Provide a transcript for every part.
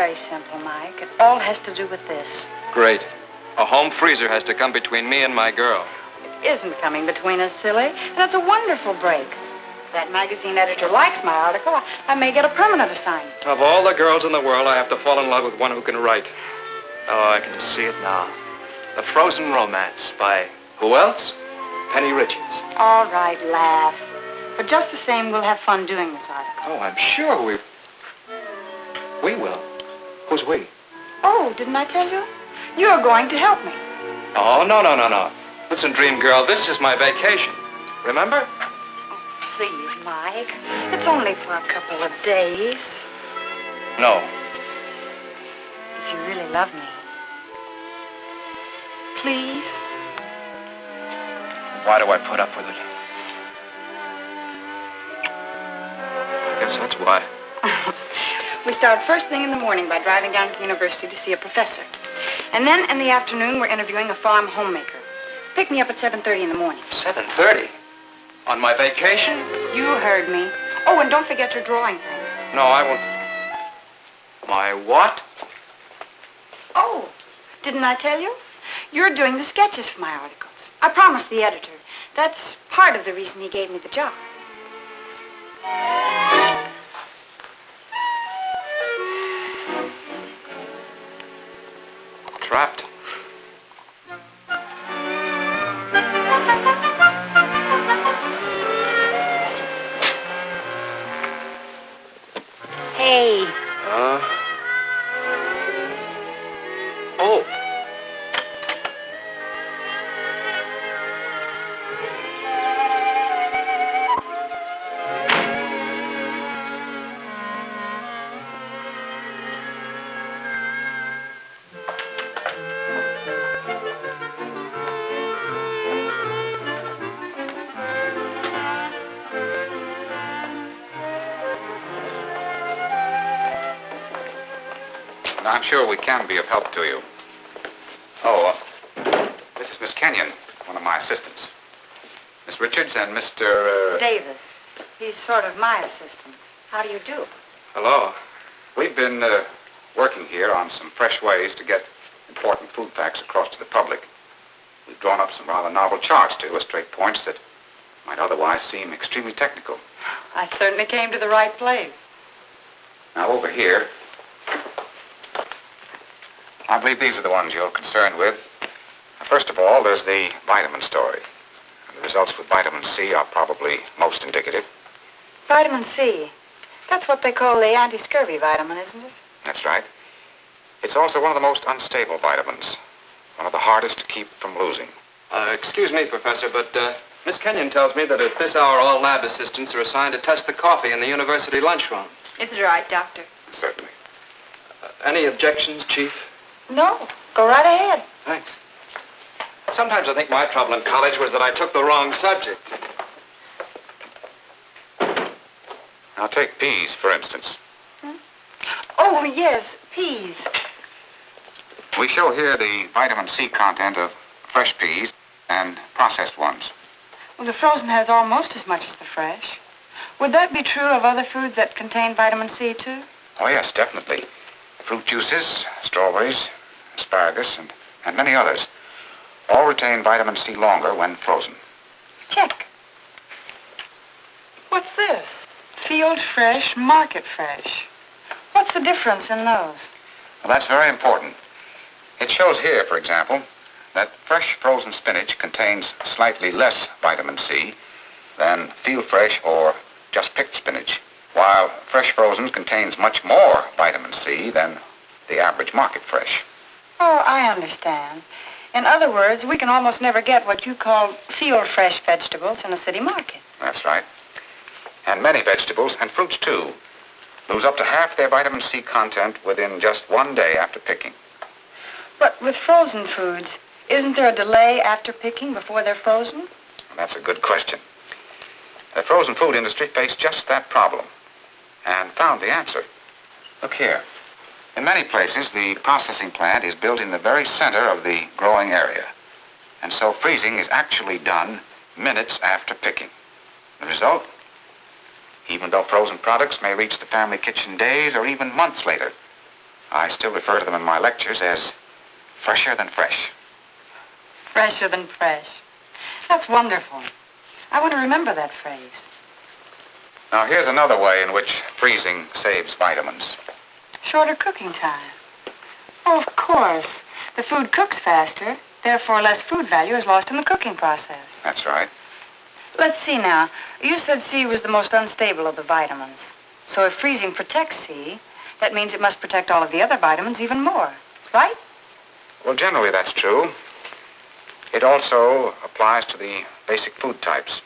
very simple, Mike. It all has to do with this. Great. A home freezer has to come between me and my girl. It isn't coming between us, silly. And it's a wonderful break. If that magazine editor likes my article, I may get a permanent assignment. Of all the girls in the world, I have to fall in love with one who can write. Oh, I can see it now. The Frozen Romance by who else? Penny Richards. All right, laugh. But just the same, we'll have fun doing this article. Oh, I'm sure we will. Who's we? Oh, didn't I tell you? You're going to help me. Oh, no. Listen, dream girl, this is my vacation. Remember? Oh, please, Mike. It's only for a couple of days. No. If you really love me. Please? Why do I put up with it? I guess that's why. We start first thing in the morning by driving down to the university to see a professor. And then in the afternoon, we're interviewing a farm homemaker. Pick me up at 7:30 in the morning. 7:30? On my vacation? You heard me. Oh, and don't forget your drawing things. No, I won't. My what? Oh, didn't I tell you? You're doing the sketches for my articles. I promised the editor. That's part of the reason he gave me the job. Trapped. Hey. Oh. I'm sure we can be of help to you. Oh, this is Miss Kenyon, one of my assistants. Miss Richards and Mr. Davis. He's sort of my assistant. How do you do? Hello. We've been working here on some fresh ways to get important food facts across to the public. We've drawn up some rather novel charts to illustrate points that might otherwise seem extremely technical. I certainly came to the right place. Now, over here, I believe these are the ones you're concerned with. First of all, there's the vitamin story. The results with vitamin C are probably most indicative. Vitamin C. That's what they call the anti-scurvy vitamin, isn't it? That's right. It's also one of the most unstable vitamins. One of the hardest to keep from losing. Excuse me, Professor, but Miss Kenyon tells me that at this hour all lab assistants are assigned to test the coffee in the university lunchroom. It's right, Doctor. Certainly. Any objections, Chief? No. Go right ahead. Thanks. Sometimes I think my trouble in college was that I took the wrong subject. Now take peas, for instance. Oh, yes, peas. We show here the vitamin C content of fresh peas and processed ones. Well, the frozen has almost as much as the fresh. Would that be true of other foods that contain vitamin C, too? Oh, yes, definitely. Fruit juices, strawberries, asparagus, and many others all retain vitamin C longer when frozen. Check. What's this? Field fresh, market fresh. What's the difference in those? Well, that's very important. It shows here, for example, that fresh frozen spinach contains slightly less vitamin C than field fresh or just picked spinach, while fresh frozen contains much more vitamin C than the average market fresh. Oh, I understand. In other words, we can almost never get what you call field fresh vegetables in a city market. That's right. And many vegetables, and fruits too, lose up to half their vitamin C content within just one day after picking. But with frozen foods, isn't there a delay after picking before they're frozen? Well, that's a good question. The frozen food industry faced just that problem and found the answer. Look here. In many places, the processing plant is built in the very center of the growing area. And so freezing is actually done minutes after picking. The result? Even though frozen products may reach the family kitchen days or even months later, I still refer to them in my lectures as fresher than fresh. Fresher than fresh. That's wonderful. I want to remember that phrase. Now, here's another way in which freezing saves vitamins. Shorter cooking time. Oh, of course. The food cooks faster, therefore less food value is lost in the cooking process. That's right. Let's see now. You said C was the most unstable of the vitamins. So if freezing protects C, that means it must protect all of the other vitamins even more, right? Well, generally that's true. It also applies to the basic food types.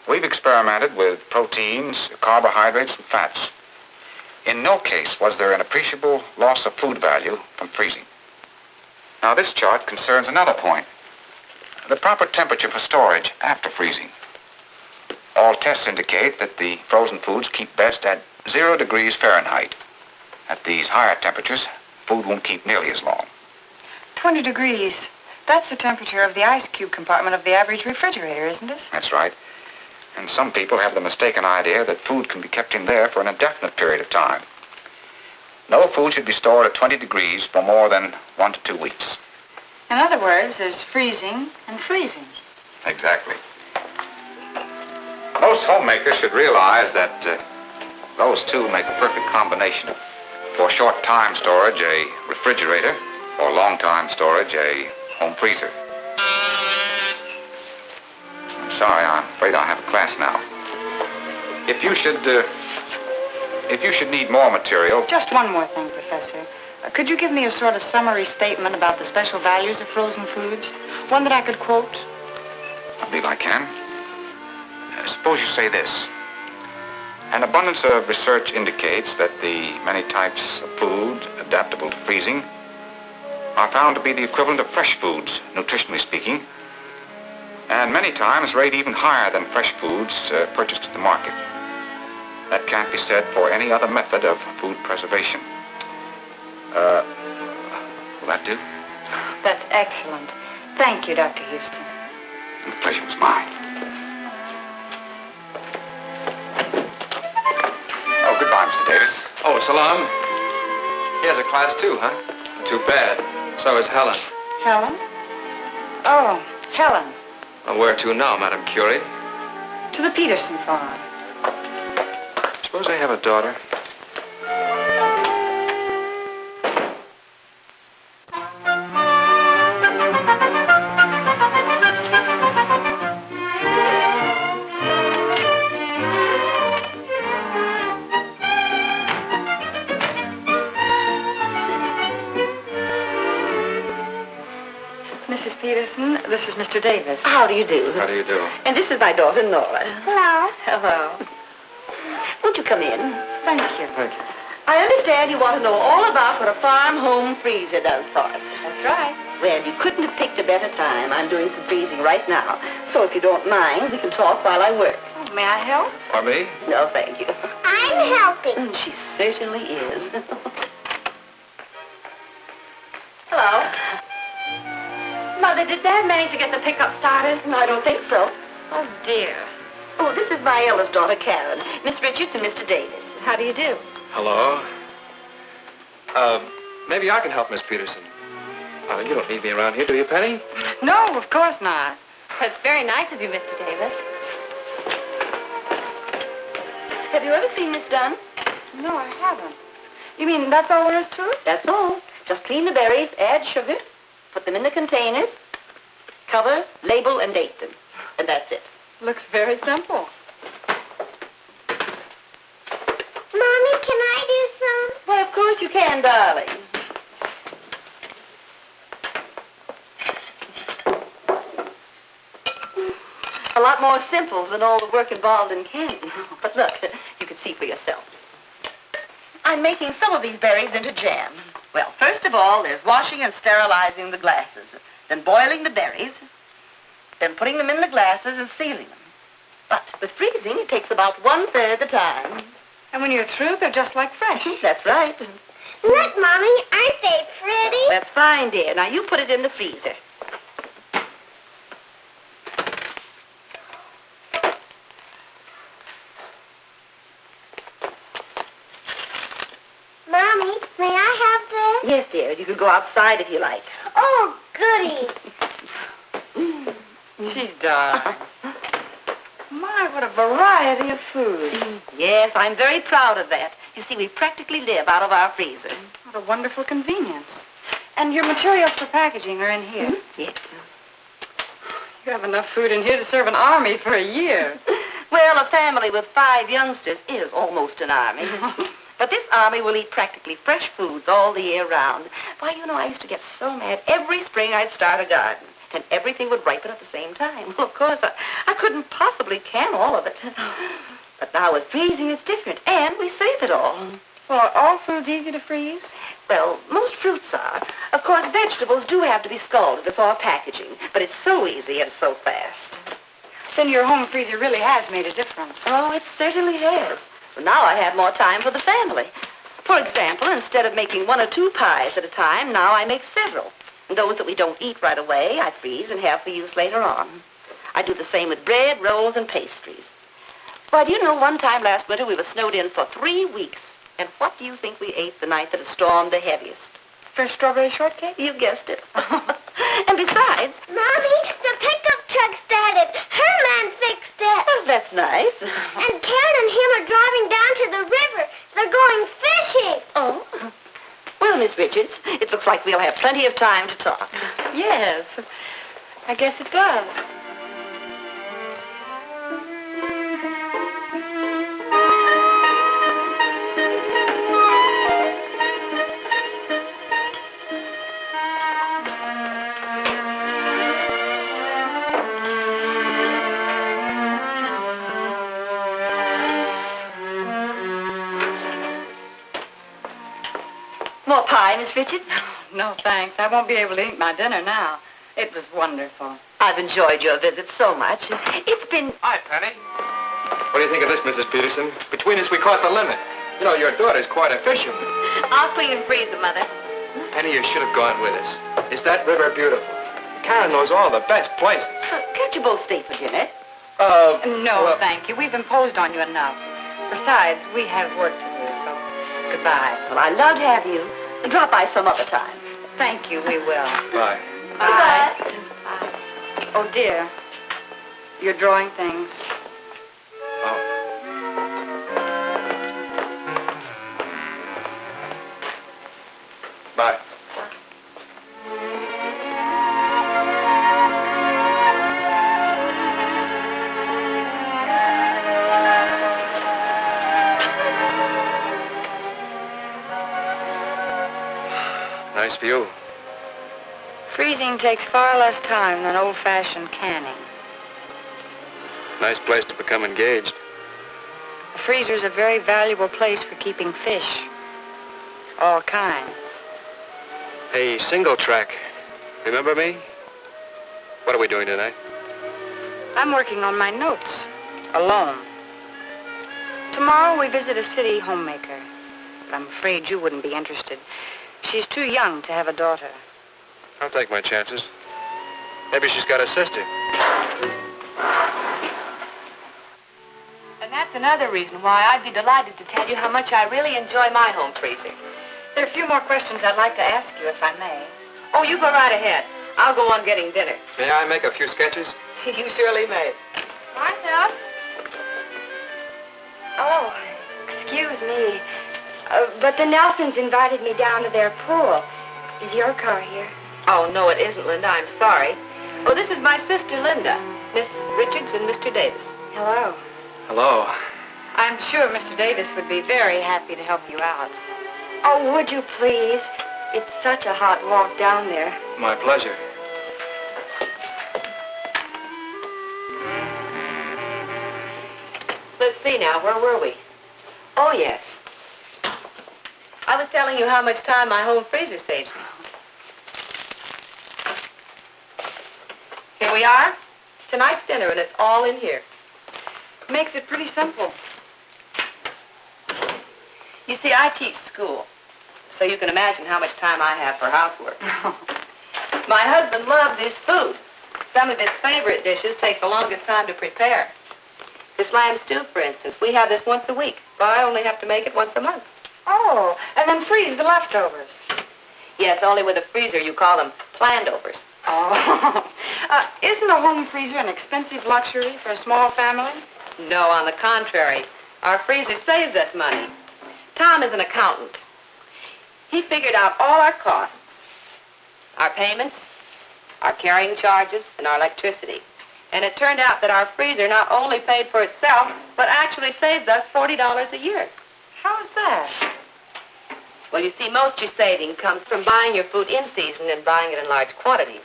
We've experimented with proteins, carbohydrates, and fats. In no case was there an appreciable loss of food value from freezing. Now, this chart concerns another point. The proper temperature for storage after freezing. All tests indicate that the frozen foods keep best at 0 degrees Fahrenheit. At these higher temperatures, food won't keep nearly as long. 20 degrees. That's the temperature of the ice cube compartment of the average refrigerator, isn't it? That's right. And some people have the mistaken idea that food can be kept in there for an indefinite period of time. No food should be stored at 20 degrees for more than 1 to 2 weeks. In other words, there's freezing and freezing. Exactly. Most homemakers should realize that those two make a perfect combination. For short time storage, a refrigerator. For long time storage, a home freezer. I'm sorry, I'm afraid I have a class now. If you should need more material... Just one more thing, Professor. Could you give me a sort of summary statement about the special values of frozen foods? One that I could quote? I believe I can. Suppose you say this. An abundance of research indicates that the many types of food adaptable to freezing are found to be the equivalent of fresh foods, nutritionally speaking, and many times rate even higher than fresh foods purchased at the market. That can't be said for any other method of food preservation. Will that do? That's excellent. Thank you, Dr. Houston. The pleasure was mine. Oh, goodbye, Mr. Davis. Oh, Salam. He has a class too, huh? Too bad. So is Helen. Helen? Oh, Helen. Well, where to now, Madam Curie? To the Peterson farm. Suppose I have a daughter. Mrs. Peterson, this is Mr. Davis. How do you do? How do you do? And this is my daughter, Nora. Hello. Hello. Won't you come in? Thank you. Thank you. I understand you want to know all about what a farm home freezer does for us. That's right. Well, you couldn't have picked a better time. I'm doing some freezing right now. So if you don't mind, we can talk while I work. Oh, may I help? Or me? No, thank you. I'm helping. She certainly is. Hello. Mother, did Dad manage to get the pickup started? No, I don't think so. Oh, dear. Oh, this is my eldest daughter, Karen. Miss Richards and Mr. Davis. How do you do? Hello. Maybe I can help Miss Peterson. You don't need me around here, do you, Penny? No, of course not. That's very nice of you, Mr. Davis. Have you ever seen this done? No, I haven't. You mean that's all there is to it? That's all. Just clean the berries, add sugar, put them in the containers, cover, label, and date them. And that's it. Looks very simple. Mommy, can I do some? Why, of course you can, darling. A lot more simple than all the work involved in canning. But look, you can see for yourself. I'm making some of these berries into jam. Well, first of all, there's washing and sterilizing the glasses, then boiling the berries, then putting them in the glasses and sealing them. But with freezing, it takes about 1/3 the time. And when you're through, they're just like fresh. That's right. Look, Mommy, aren't they pretty? That's fine, dear. Now, you put it in the freezer. Mommy, may I You can go outside if you like. Oh, goody. She's darling. My, what a variety of food. Yes, I'm very proud of that. You see, we practically live out of our freezer. What a wonderful convenience. And your materials for packaging are in here. Yes. You have enough food in here to serve an army for a year. Well, a family with 5 youngsters is almost an army. But this army will eat practically fresh foods all the year round. Why, you know, I used to get so mad. Every spring I'd start a garden, and everything would ripen at the same time. Well, of course, I couldn't possibly can all of it. But now with freezing, it's different, and we save it all. Well, are all foods easy to freeze? Well, most fruits are. Of course, vegetables do have to be scalded before packaging, but it's so easy and so fast. Then your home freezer really has made a difference. Oh, it certainly has. So now I have more time for the family. For example, instead of making 1 or 2 pies at a time, now I make several. And those that we don't eat right away, I freeze and have for use later on. I do the same with bread, rolls, and pastries. Why, do you know, one time last winter we were snowed in for 3 weeks. And what do you think we ate the night that it stormed the heaviest? Fresh strawberry shortcake? You guessed it. And besides... Mommy, the pickup truck started. Her man fixed it. Oh, that's nice. And Karen and him are driving down to the river. They're going fishing. Oh. Well, Miss Richards, it looks like we'll have plenty of time to talk. Yes. I guess it does. More pie, Miss Richards? No, thanks. I won't be able to eat my dinner now. It was wonderful. I've enjoyed your visit so much. It's been... Hi, Penny. What do you think of this, Mrs. Peterson? Between us, we caught the limit. You know, your daughter's quite a fisherman. I'll clean and freeze them, Mother. Penny, you should have gone with us. Is that river beautiful? Karen knows all the best places. Can't you both stay for dinner? No, thank you. We've imposed on you enough. Besides, we have work to do, so goodbye. Well, I'd love to have you. Drop by some other time. Thank you, we will. Bye. Bye. Bye. Oh, dear. You're drawing things. Oh. Bye. Nice view. Freezing takes far less time than old-fashioned canning. Nice place to become engaged. The freezer's a very valuable place for keeping fish. All kinds. Hey, single track. Remember me? What are we doing tonight? I'm working on my notes. Alone. Tomorrow we visit a city homemaker. But I'm afraid you wouldn't be interested. She's too young to have a daughter. I'll take my chances. Maybe she's got a sister. And that's another reason why I'd be delighted to tell you how much I really enjoy my home freezer. There are a few more questions I'd like to ask you, if I may. Oh, you go right ahead. I'll go on getting dinner. May I make a few sketches? You surely may. Martha? Oh, excuse me. But the Nelsons invited me down to their pool. Is your car here? Oh, no, it isn't, Linda. I'm sorry. Oh, this is my sister, Linda. Miss Richards and Mr. Davis. Hello. Hello. I'm sure Mr. Davis would be very happy to help you out. Oh, would you please? It's such a hot walk down there. My pleasure. Let's see now. Where were we? Oh, yes. I was telling you how much time my home freezer saves me. Here we are. Tonight's dinner, and it's all in here. Makes it pretty simple. You see, I teach school, so you can imagine how much time I have for housework. My husband loves his food. Some of his favorite dishes take the longest time to prepare. This lamb stew, for instance, we have this once a week, but I only have to make it once a month. Oh, and then freeze the leftovers. Yes, only with a freezer you call them plandovers. Oh. Isn't a home freezer an expensive luxury for a small family? No, on the contrary. Our freezer saves us money. Tom is an accountant. He figured out all our costs. Our payments, our carrying charges, and our electricity. And it turned out that our freezer not only paid for itself, but actually saves us $40 a year. How is that? Well, you see, most your saving comes from buying your food in season and buying it in large quantities.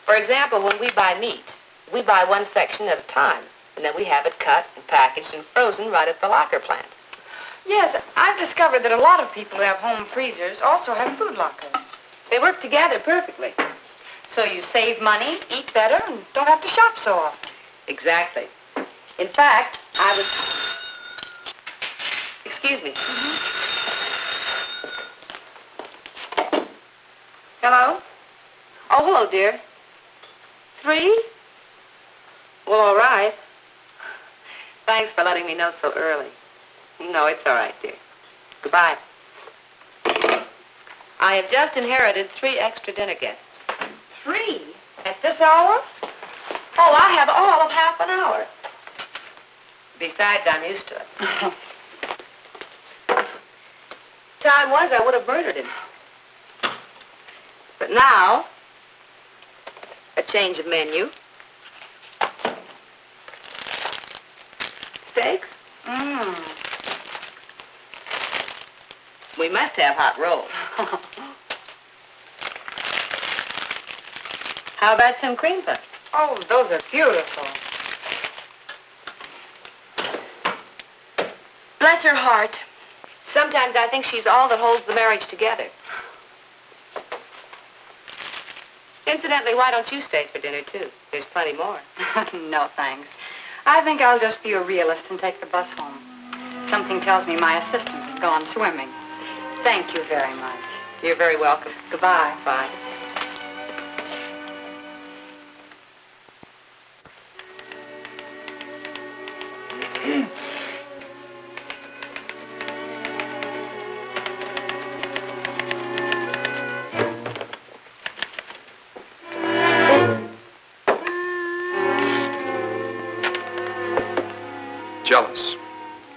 For example, when we buy meat, we buy one section at a time, and then we have it cut and packaged and frozen right at the locker plant. Yes, I've discovered that a lot of people who have home freezers also have food lockers. They work together perfectly. So you save money, eat better, and don't have to shop so often. Exactly. In fact, I was... Excuse me. Hello? Oh, hello, dear. 3? Well, all right. Thanks for letting me know so early. No, it's all right, dear. Goodbye. I have just inherited 3 extra dinner guests. 3? At this hour? Oh, I have all of half an hour. Besides, I'm used to it. Time was I would have murdered him. But now, a change of menu. Steaks? We must have hot rolls. How about some cream puffs? Oh, those are beautiful. Bless her heart. Sometimes I think she's all that holds the marriage together. Incidentally, why don't you stay for dinner, too? There's plenty more. No, thanks. I think I'll just be a realist and take the bus home. Something tells me my assistant has gone swimming. Thank you very much. You're very welcome. Goodbye. Bye. Jealous.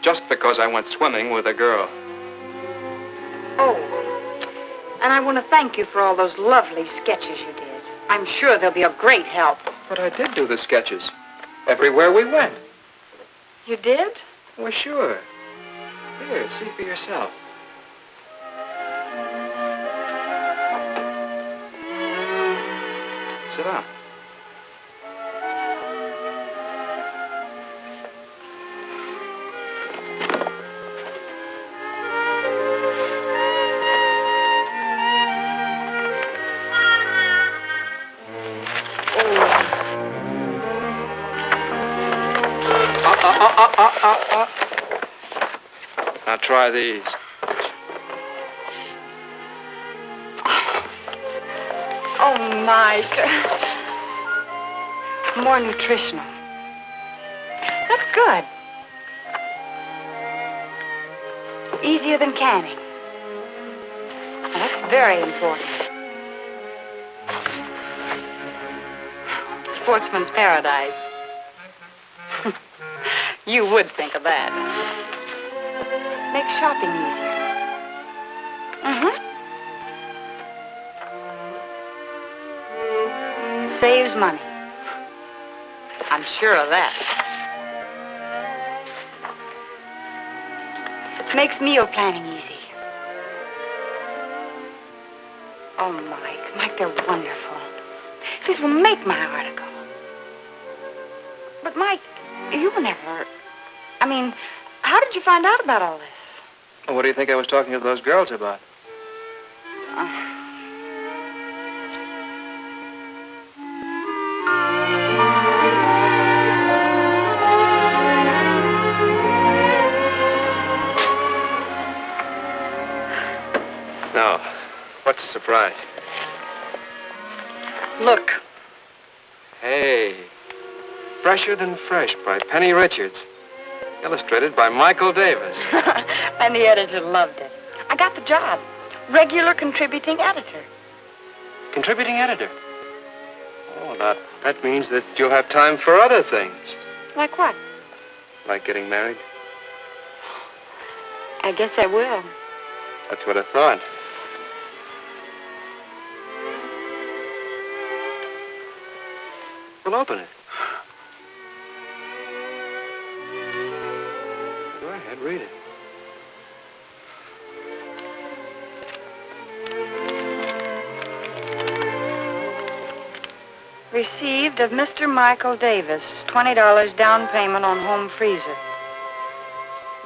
Just because I went swimming with a girl. Oh, and I want to thank you for all those lovely sketches you did. I'm sure they'll be a great help. But I did do the sketches. Everywhere we went. You did? Well, sure. Here, see for yourself. Sit down. Now try these. Oh, Mike. More nutritional. That's good. Easier than canning. Now, that's very important. Sportsman's paradise. You would think of that. Makes shopping easier. Saves money. I'm sure of that. Makes meal planning easy. Oh, Mike, they're wonderful. These will make my article. But, Mike, you were never... how did you find out about all this? Well, what do you think I was talking to those girls about? No. What's the surprise? Look. Hey. Fresher Than Fresh by Penny Richards. Illustrated by Michael Davis. And the editor loved it. I got the job. Regular contributing editor. Contributing editor. Oh, that means that you'll have time for other things. Like what? Like getting married. I guess I will. That's what I thought. Well, open it. Go ahead, read it. Received of Mr. Michael Davis, $20 down payment on home freezer.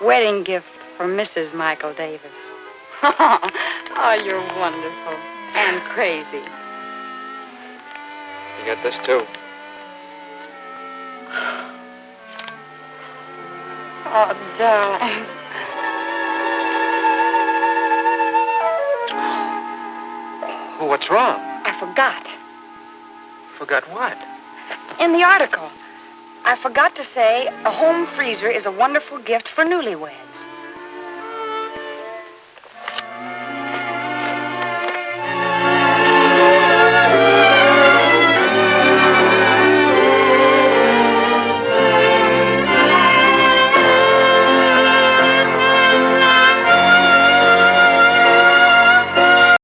Wedding gift for Mrs. Michael Davis. Oh, you're wonderful and crazy. You get this, too. Oh, darling. Oh, what's wrong? I forgot. Forgot what? In the article, I forgot to say a home freezer is a wonderful gift for newlyweds.